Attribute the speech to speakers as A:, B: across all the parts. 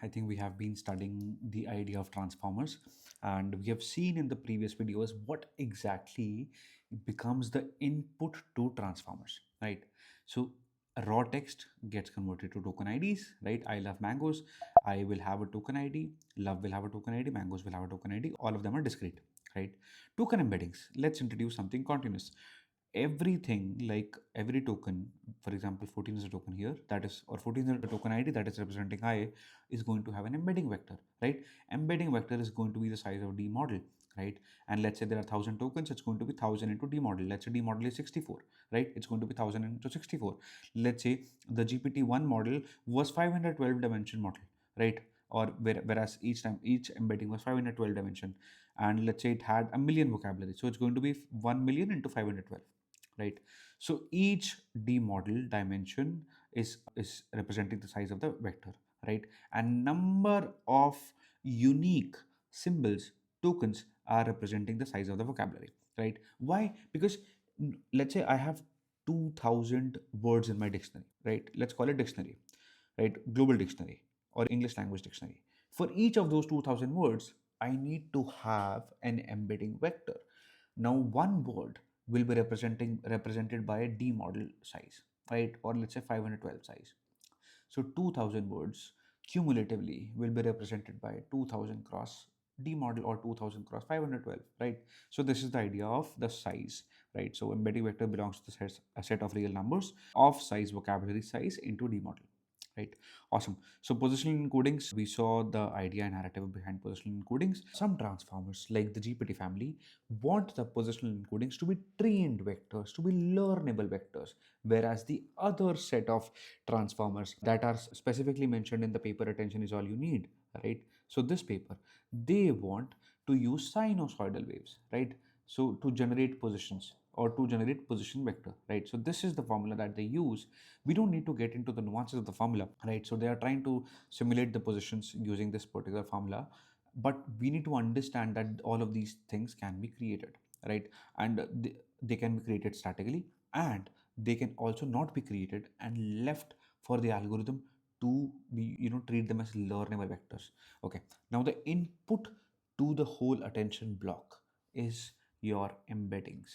A: I think we have been studying the idea of transformers, and we have seen in the previous videos what exactly becomes the input to transformers, right? So raw text gets converted to token IDs, right? I love mangoes. I will have a token ID. Love will have a token ID. Mangoes will have a token ID. All of them are discrete, right? Token embeddings. Let's introduce something continuous. Everything, like every token, for example 14 is a token here, that is, or 14 is a token ID that is representing I, is going to have an embedding vector, right? Embedding vector is going to be the size of D model, right? And let's say there are 1000 tokens, it's going to be 1000 into D model. Let's say D model is 64, right? It's going to be 1000 into 64. Let's say the GPT-1 model was 512 dimension model, right? Or whereas each time each embedding was 512 dimension, and let's say it had a million vocabulary, so it's going to be 1 million into 512, right? So each D model dimension is representing the size of the vector, right? And number of unique symbols, tokens, are representing the size of the vocabulary, right? Why? Because let's say I have 2000 words in my dictionary, right? Let's call it dictionary, right? Global dictionary or English language dictionary. For each of those 2000 words, I need to have an embedding vector. Now one word will be represented by a D model size, right? Or let's say 512 size. So 2000 words cumulatively will be represented by 2000 cross D model or 2000 cross 512, right? So this is the idea of the size, right? So embedding vector belongs to a set of real numbers of size, vocabulary size into D model, right? Awesome. So positional encodings, we saw the idea and narrative behind positional encodings. Some transformers like the GPT family want the positional encodings to be trained vectors, to be learnable vectors, whereas the other set of transformers that are specifically mentioned in the paper, attention is all you need, right? So this paper, they want to use sinusoidal waves, right? So to generate positions or to generate position vector, right? So this is the formula that they use. We don't need to get into the nuances of the formula, right? So they are trying to simulate the positions using this particular formula, but we need to understand that all of these things can be created, right? And they can be created statically, and they can also not be created and left for the algorithm to be, treat them as learnable vectors. Okay, now the input to the whole attention block is your embeddings.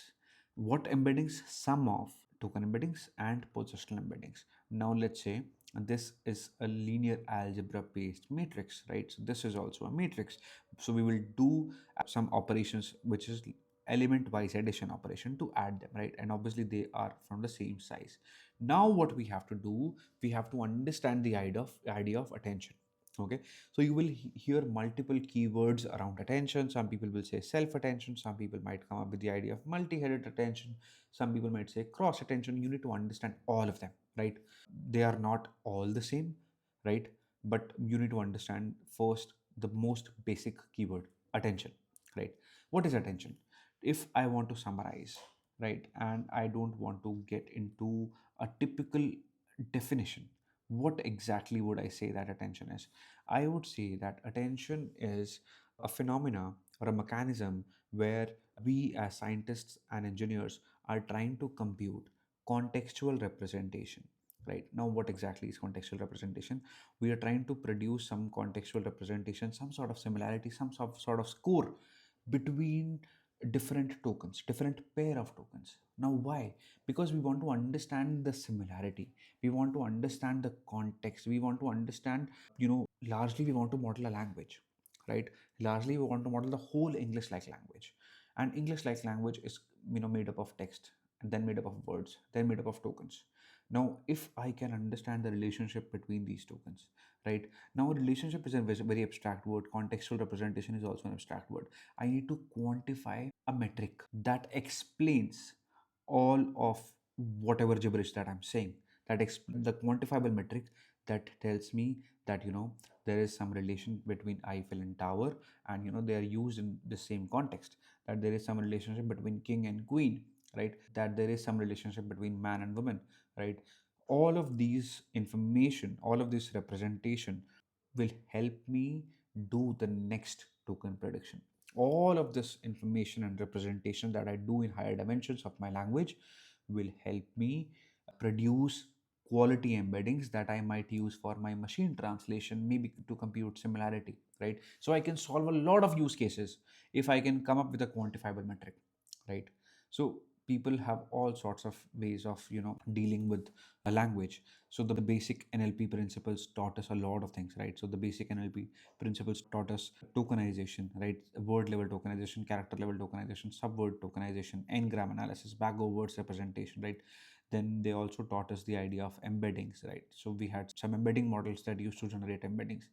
A: What embeddings? Sum of token embeddings and positional embeddings. Now let's say this is a linear algebra based matrix, right? So this is also a matrix. So we will do some operations which is element wise addition operation to add them, right? And obviously they are from the same size. Now what we have to do, we have to understand the idea of attention. Okay, so you will hear multiple keywords around attention. Some people will say self attention, some people might come up with the idea of multi-headed attention, some people might say cross attention. You need to understand all of them, right? They are not all the same, right? But you need to understand first the most basic keyword, attention, right? What is attention? If I want to summarize, right, and I don't want to get into a typical definition, what exactly would I say that attention is? I would say that attention is a phenomena or a mechanism where we as scientists and engineers are trying to compute contextual representation. Right now, what exactly is contextual representation? We are trying to produce some contextual representation, some sort of similarity, some sort of score between different tokens, different pair of tokens. Now why? Because we want to understand the similarity, we want to understand the context, we want to understand, largely we want to model a language, right? Largely we want to model the whole English like language. And English like language is, made up of text, and then made up of words, then made up of tokens. Now if I can understand the relationship between these tokens, right? Now relationship is a very abstract word, contextual representation is also an abstract word. I need to quantify a metric that explains all of whatever gibberish that I'm saying, the quantifiable metric that tells me that, there is some relation between Eiffel and Tower, and they are used in the same context, that there is some relationship between king and queen, right? That there is some relationship between man and woman, right? All of these information, all of this representation will help me do the next token prediction. All of this information and representation that I do in higher dimensions of my language will help me produce quality embeddings that I might use for my machine translation, maybe to compute similarity, right? So I can solve a lot of use cases if I can come up with a quantifiable metric, right? So people have all sorts of ways of dealing with a language. So the basic NLP principles taught us a lot of things, right? So the basic NLP principles taught us tokenization, right? Word level tokenization, character level tokenization, subword tokenization, n-gram analysis, bag of words representation, right? Then they also taught us the idea of embeddings, right? So we had some embedding models that used to generate embeddings.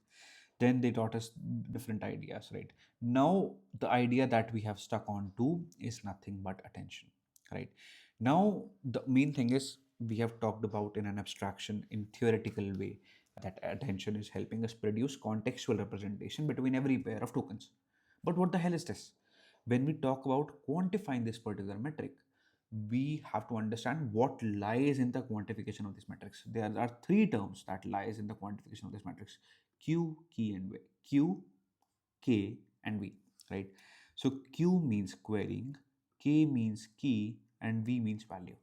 A: Then they taught us different ideas, right? Now the idea that we have stuck on to is nothing but attention, right? Now the main thing is, we have talked about in an abstraction, in theoretical way, that attention is helping us produce contextual representation between every pair of tokens. But what the hell is this? When we talk about quantifying this particular metric, we have to understand what lies in the quantification of these metrics. There are three terms that lies in the quantification of these metrics: q, key, and v. Q, k, and v, right? So q means querying, k means key, and v means value,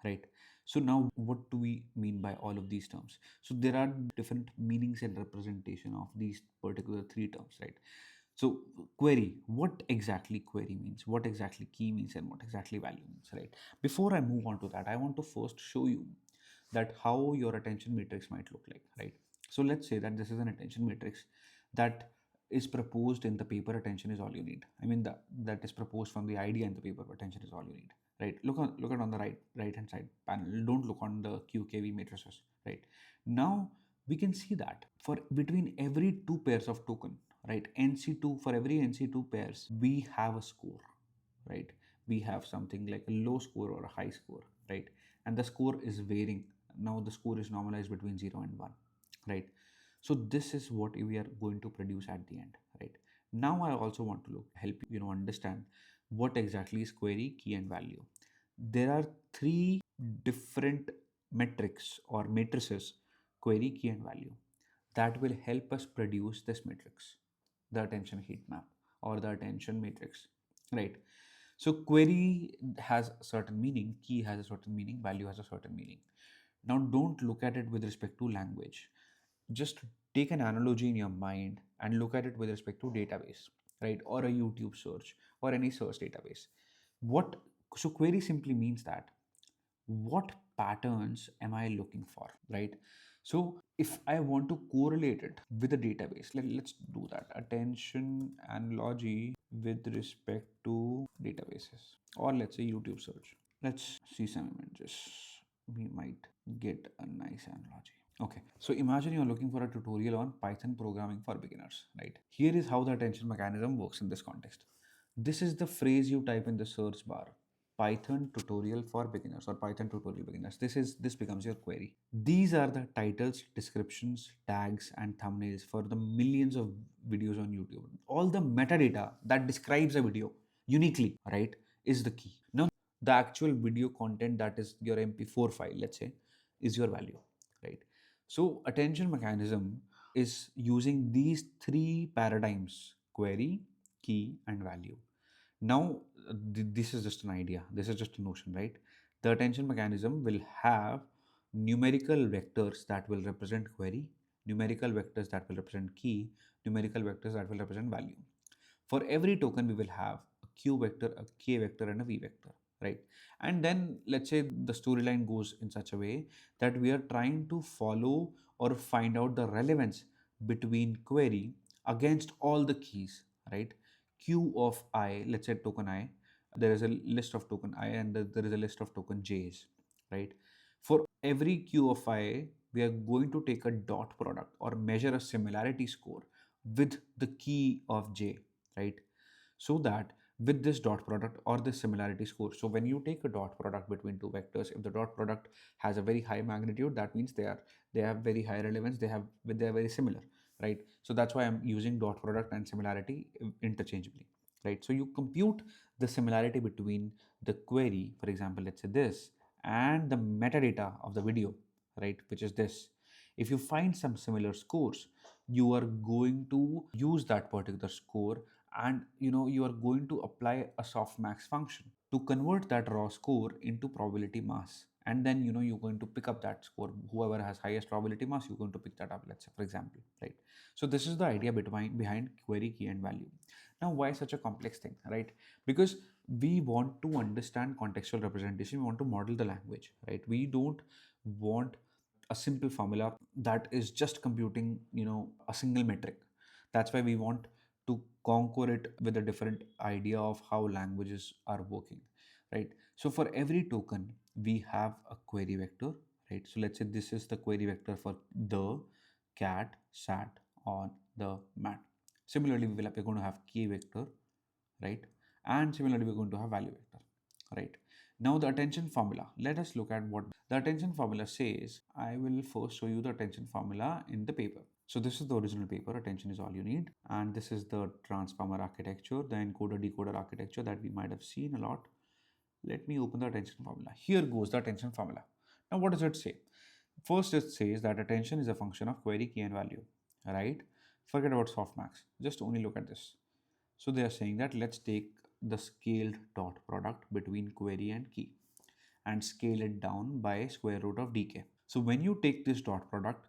A: right? So now what do we mean by all of these terms? So there are different meanings and representation of these particular three terms, right? So query, what exactly query means, what exactly key means, and what exactly value means, right? Before I move on to that, I want to first show you that how your attention matrix might look like, right? So let's say that this is an attention matrix that is proposed in the paper. Attention is all you need. I mean, that is proposed from the idea in the paper. Attention is all you need, right? Look at on the right hand side panel. Don't look on the QKV matrices, right? Now we can see that for between every two pairs of token, right, NC2, for every NC2 pairs we have a score, right? We have something like a low score or a high score, right? And the score is varying. Now the score is normalized between 0 and 1, right? So this is what we are going to produce at the end, right? Now I also want to help understand what exactly is query, key, and value. There are three different metrics or matrices: query, key, and value, that will help us produce this matrix, the attention heat map or the attention matrix, right? So query has a certain meaning, key has a certain meaning, value has a certain meaning. Now don't look at it with respect to language. Just take an analogy in your mind and look at it with respect to database, right? Or a YouTube search or any search database. What So query simply means that what patterns am I looking for, right? So if I want to correlate it with a database, let's do that. Attention analogy with respect to databases, or let's say YouTube search. Let's see some images. We might get a nice analogy. Okay, so imagine you're looking for a tutorial on Python programming for beginners, right? Here is how the attention mechanism works in this context. This is the phrase you type in the search bar: Python tutorial for beginners or Python tutorial beginners. This becomes your query. These are the titles, descriptions, tags, and thumbnails for the millions of videos on YouTube. All the metadata that describes a video uniquely, right, is the key. Now, the actual video content, that is your MP4 file, let's say, is your value, right? So, attention mechanism is using these three paradigms: query, key, and value. Now, this is just an idea, this is just a notion, right? The attention mechanism will have numerical vectors that will represent query, numerical vectors that will represent key, numerical vectors that will represent value. For every token, we will have a q vector, a k vector, and a v vector, right? And then let's say the storyline goes in such a way that we are trying to follow or find out the relevance between query against all the keys, right? Q of I, let's say token I, there is a list of token I and there is a list of token J's, right? For every Q of I, we are going to take a dot product or measure a similarity score with the key of J, right? So that with this dot product or this similarity score, so when you take a dot product between two vectors, if the dot product has a very high magnitude, that means they have very high relevance, they are very similar, right? So that's why I'm using dot product and similarity interchangeably, right? So you compute the similarity between the query, for example, let's say this, and the metadata of the video, right, which is this. If you find some similar scores, you are going to use that particular score, and you are going to apply a softmax function to convert that raw score into probability mass, and then you're going to pick up that score. Whoever has highest probability mass, you're going to pick that up, let's say, for example, right? So this is the idea behind query key and value. Now, why such a complex thing, right? Because we want to understand contextual representation, we want to model the language, right? We don't want a simple formula that is just computing a single metric. That's why we want to conquer it with a different idea of how languages are working, right? So for every token we have a query vector, right? So let's say this is the query vector for the cat sat on the mat. Similarly, we're going to have key vector, right? And similarly, we're going to have value vector, right? Now the attention formula. Let us look at what the attention formula says. I will first show you the attention formula in the paper. So this is the original paper. Attention is all you need. And this is the transformer architecture, the encoder decoder architecture that we might have seen a lot. Let me open the attention formula. Here goes the attention formula. Now what does it say? First, it says that attention is a function of query key and value, right? Forget about softmax. Just only look at this. So they are saying that let's take the scaled dot product between query and key and scale it down by square root of dk. So when you take this dot product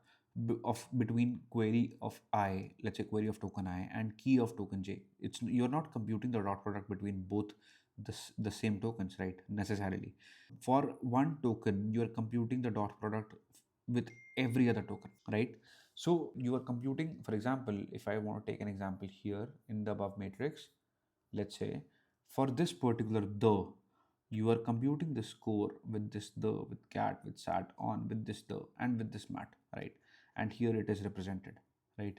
A: of between query of I, let's say query of token I and key of token j, you're not computing the dot product between both the same tokens, right? Necessarily. For one token, you are computing the dot product with every other token, right? So you are computing, for example, if I want to take an example here in the above matrix, let's say for this particular the, you are computing the score with this the, with cat, with sat on, with this the, and with this mat, right? And here it is represented, right?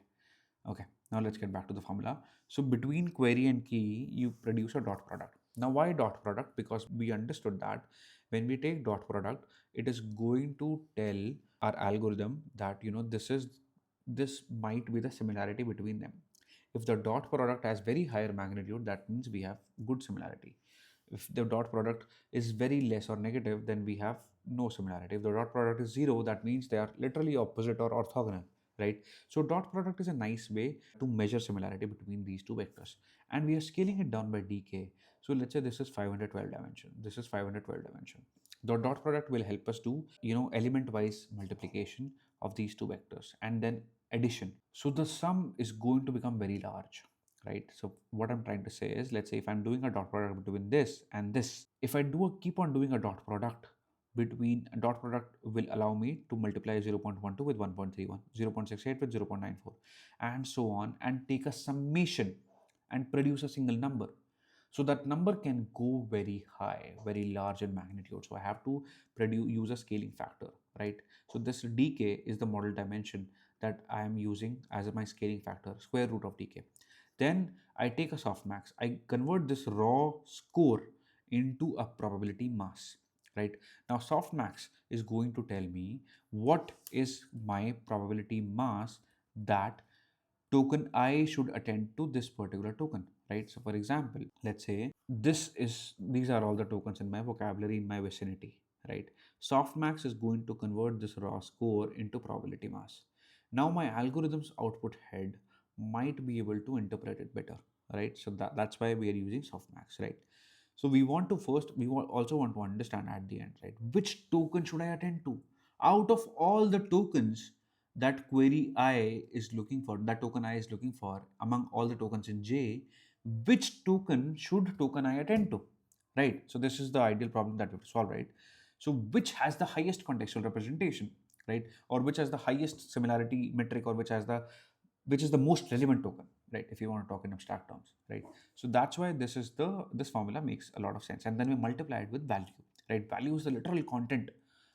A: Okay, now let's get back to the formula. So between query and key, you produce a dot product. Now why dot product? Because we understood that when we take dot product, it is going to tell our algorithm that this might be the similarity between them. If the dot product has very higher magnitude, that means we have good similarity. If the dot product is very less or negative, then we have no similarity. If the dot product is zero, that means they are literally opposite or orthogonal, right? So dot product is a nice way to measure similarity between these two vectors. And we are scaling it down by dk. So let's say this is 512 dimension. This is 512 dimension. The dot product will help us do, element wise multiplication of these two vectors and then addition. So the sum is going to become very large, right? So what I'm trying to say is, let's say if I'm doing a dot product between this and this, if I keep on doing a dot product between a dot product will allow me to multiply 0.12 with 1.31, 0.68 with 0.94, and so on, and take a summation and produce a single number. So that number can go very high, very large in magnitude. So I have to use a scaling factor, right? So this dk is the model dimension that I am using as my scaling factor, square root of dk. Then I take a softmax. I convert this raw score into a probability mass, right? Now softmax is going to tell me what is my probability mass that token I should attend to this particular token, right? So for example, let's say these are all the tokens in my vocabulary in my vicinity, right? Softmax is going to convert this raw score into probability mass. Now my algorithm's output head might be able to interpret it better, right? So that's why we are using softmax, right? So also want to understand at the end, right? Which token should I attend to? Out of all the tokens that query I is looking for, that token I is looking for among all the tokens in J, which token should token I attend to? Right? So this is the ideal problem that we have to solve, right? So which has the highest contextual representation, right? Or which has the highest similarity metric, or which is the most relevant token, right? If you want to talk in abstract terms, right? So that's why this formula makes a lot of sense. And then we multiply it with value, right? Value is the literal content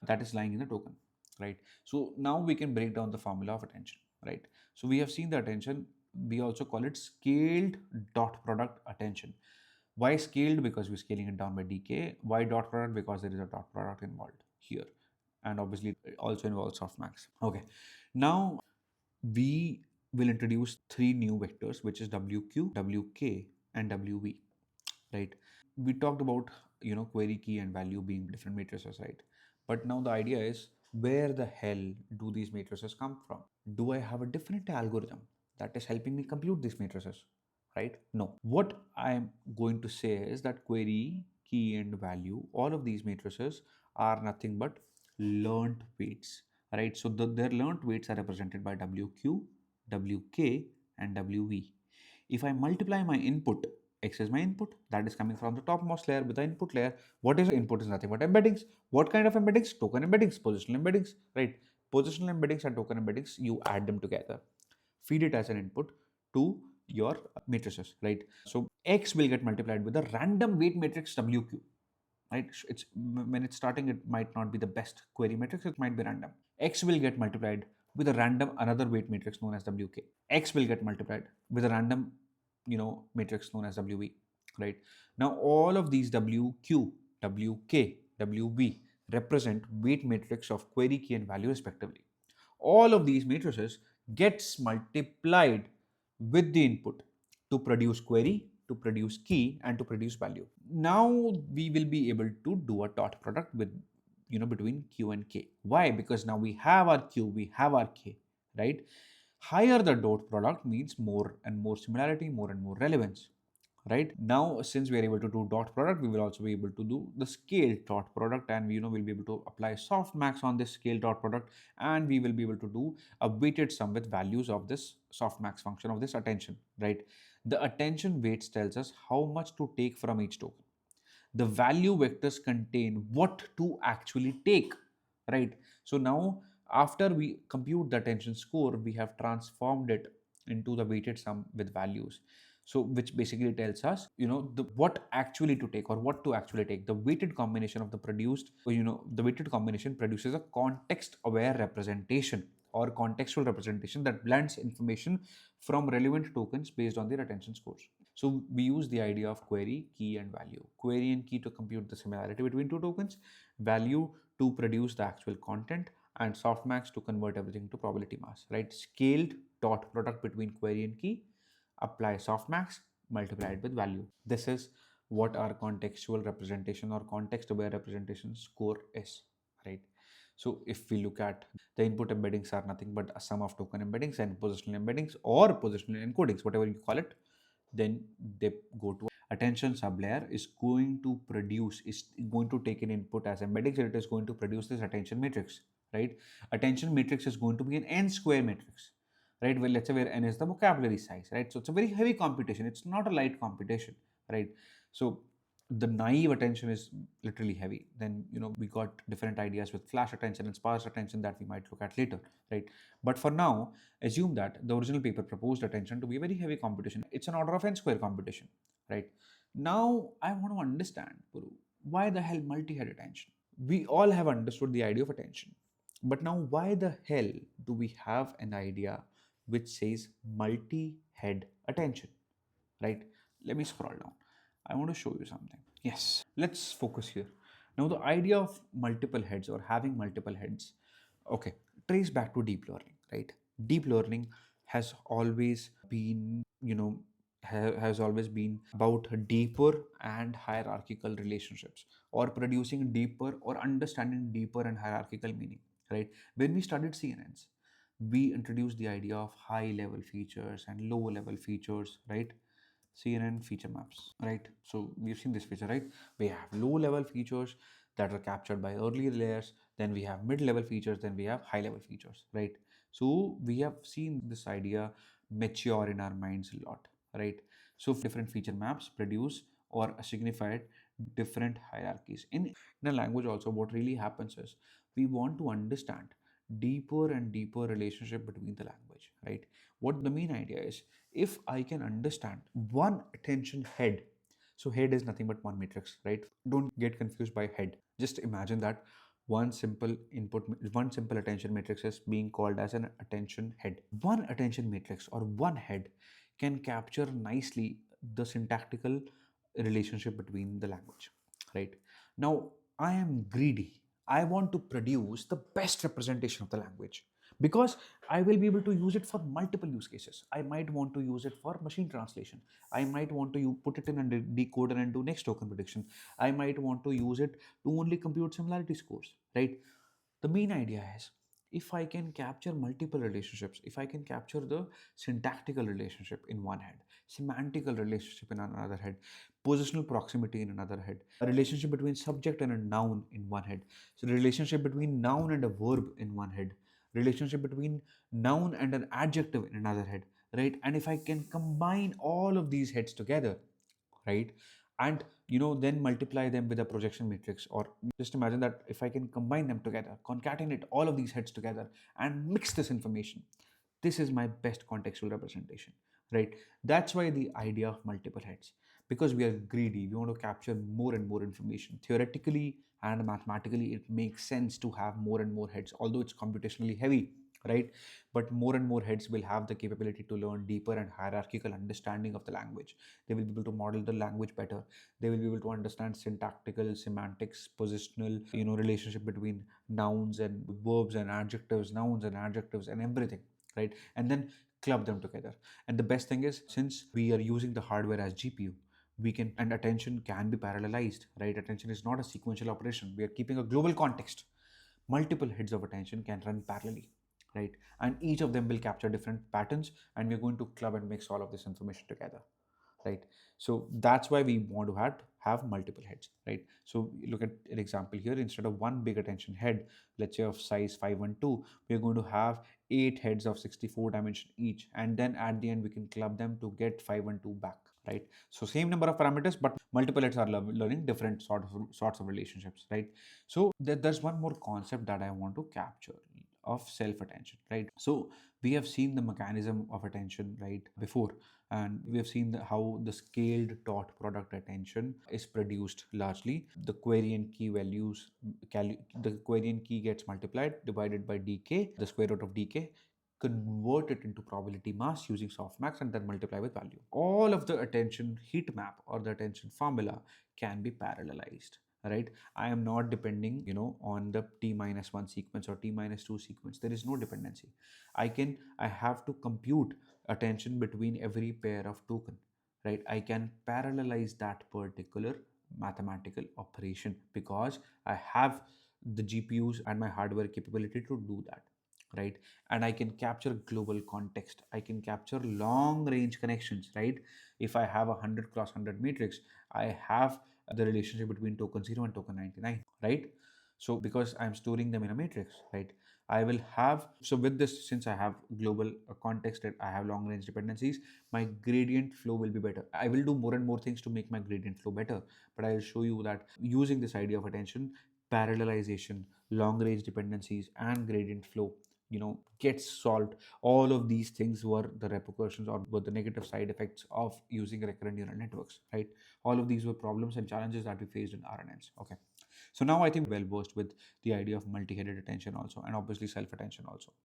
A: that is lying in the token, right? So now we can break down the formula of attention, right? So we have seen the attention. We also call it scaled dot product attention. Why scaled? Because we're scaling it down by dk. Why dot product? Because there is a dot product involved here, and obviously it also involves softmax. Okay, now we will introduce three new vectors, which is wq, wk, and wv, right? We talked about query key and value being different matrices, right? But now the idea is, where the hell do these matrices come from? Do I have a different algorithm that is helping me compute these matrices, right? No. What I'm going to say is that query, key, and value, all of these matrices are nothing but learned weights, right? So their learned weights are represented by WQ, WK, and WV. If I multiply my input, X is my input, that is coming from the topmost layer with the input layer. What is input is nothing but embeddings. What kind of embeddings? Token embeddings, positional embeddings, right? Positional embeddings and token embeddings, you add them together, feed it as an input to your matrices, right? So X will get multiplied with a random weight matrix WQ, right? It's when it's starting, it might not be the best query matrix, it might be random. X will get multiplied with a random another weight matrix known as WK. X will get multiplied with a random, matrix known as WV, right? Now all of these WQ, WK, WV represent weight matrix of query key and value respectively. All of these matrices gets multiplied with the input to produce query, to produce key, and to produce value. Now we will be able to do a dot product with, between Q and K. Why? Because now we have our Q, we have our K, right? Higher the dot product means more and more similarity, more and more relevance, right? Now since we are able to do dot product, we will also be able to do the scale dot product, and we'll be able to apply softmax on this scale dot product, and we will be able to do a weighted sum with values of this softmax function of this attention, right? The attention weights tells us how much to take from each token. The value vectors contain what to actually take, right? So now after we compute the attention score, we have transformed it into the weighted sum with values. So which basically tells us, the what actually to take or what to actually take. The weighted combination of the produced, the weighted combination produces a context aware representation or contextual representation that blends information from relevant tokens based on their attention scores. So we use the idea of query, key, and value. Query and key to compute the similarity between two tokens, value to produce the actual content, and softmax to convert everything to probability mass, right? Scaled dot product between query and key, apply softmax, multiply it with value. This is what our contextual representation or context aware representation score is, right? So if we look at the input embeddings are nothing but a sum of token embeddings and positional embeddings or positional encodings, whatever you call it, then they go to attention sublayer is going to take an input as embeddings, and it is going to produce this attention matrix, right? Attention matrix is going to be an n square matrix, right? Well, let's say where n is the vocabulary size, right? So it's a very heavy computation, it's not a light computation, right? So the naive attention is literally heavy. Then we got different ideas with flash attention and sparse attention that we might look at later, right? But for now, assume that the original paper proposed attention to be a very heavy computation. It's an order of n square computation, right? Now I want to understand, Puru, why the hell multi-head attention? We all have understood the idea of attention, but now why the hell do we have an idea which says multi-head attention, right? Let me scroll down. I want to show you something. Yes, let's focus here. Now, the idea of multiple heads or having multiple heads, okay, trace back to deep learning, right? Deep learning has always been, has always been about deeper and hierarchical relationships, or producing deeper or understanding deeper and hierarchical meaning, right? When we studied CNNs, we introduced the idea of high level features and low level features, right? CNN feature maps, right? So we've seen this feature, right? We have low level features that are captured by early layers, then we have mid level features, then we have high level features, right? So we have seen this idea mature in our minds a lot, right? So different feature maps produce or signified different hierarchies. In a language also, what really happens is we want to understand deeper and deeper relationship between the language, right? What the main idea is, if I can understand one attention head, so head is nothing but one matrix, right? Don't get confused by head. Just imagine that one simple attention matrix is being called as an attention head. One attention matrix or one head can capture nicely the syntactical relationship between the language, right? Now, I am greedy. I want to produce the best representation of the language because I will be able to use it for multiple use cases. I might want to use it for machine translation. I might want to put it in a decoder and do next token prediction. I might want to use it to only compute similarity scores, right? The main idea is if I can capture multiple relationships, if I can capture the syntactical relationship in one head, semantical relationship in another head, positional proximity in another head, a relationship between subject and a noun in one head, so the relationship between noun and a verb in one head, relationship between noun and an adjective in another head, right? And if I can combine all of these heads together, right, and then multiply them with a projection matrix, or just imagine that if I can combine them together, concatenate all of these heads together and mix this information, this is my best contextual representation, right? That's why the idea of multiple heads, because we are greedy, we want to capture more and more information. Theoretically and mathematically it makes sense to have more and more heads, although it's computationally heavy, right? But more and more heads will have the capability to learn deeper and hierarchical understanding of the language. They will be able to model the language better. They will be able to understand syntactical, semantics, positional, relationship between nouns and verbs and adjectives, nouns and adjectives and everything, right? And then club them together. And the best thing is, since we are using the hardware as GPU, we can, and attention can be parallelized, right? Attention is not a sequential operation. We are keeping a global context. Multiple heads of attention can run parallelly, right? And each of them will capture different patterns, and we're going to club and mix all of this information together, right? So that's why we want to have multiple heads, right? So look at an example here. Instead of one big attention head, let's say of size 512, we're going to have 8 heads of 64 dimension each, and then at the end we can club them to get 512 back, right? So same number of parameters, but multiple heads are learning different sorts of relationships, right? So there's one more concept that I want to capture, of self attention, right? So we have seen the mechanism of attention, right, before, and we have seen how the scaled dot product attention is produced largely. The query and key values, the query and key gets multiplied, divided by dk, the square root of dk, convert it into probability mass using softmax, and then multiply with value. All of the attention heat map or the attention formula can be parallelized, right? I am not depending, on the t-1 sequence or t-2 sequence. There is no dependency. I have to compute attention between every pair of token, right? I can parallelize that particular mathematical operation because I have the GPUs and my hardware capability to do that, right? And I can capture global context. I can capture long range connections, right? If I have a 100 cross 100 matrix, I have the relationship between token 0 and token 99, right? So because I'm storing them in a matrix, right, I will have, so with this, since I have global context and I have long range dependencies, my gradient flow will be better. I will do more and more things to make my gradient flow better, but I'll show you that using this idea of attention, parallelization, long range dependencies and gradient flow, gets solved. All of these things were the repercussions or were the negative side effects of using recurrent neural networks, right? All of these were problems and challenges that we faced in RNNs. Okay. So now I think well versed with the idea of multi-headed attention also, and obviously self-attention also.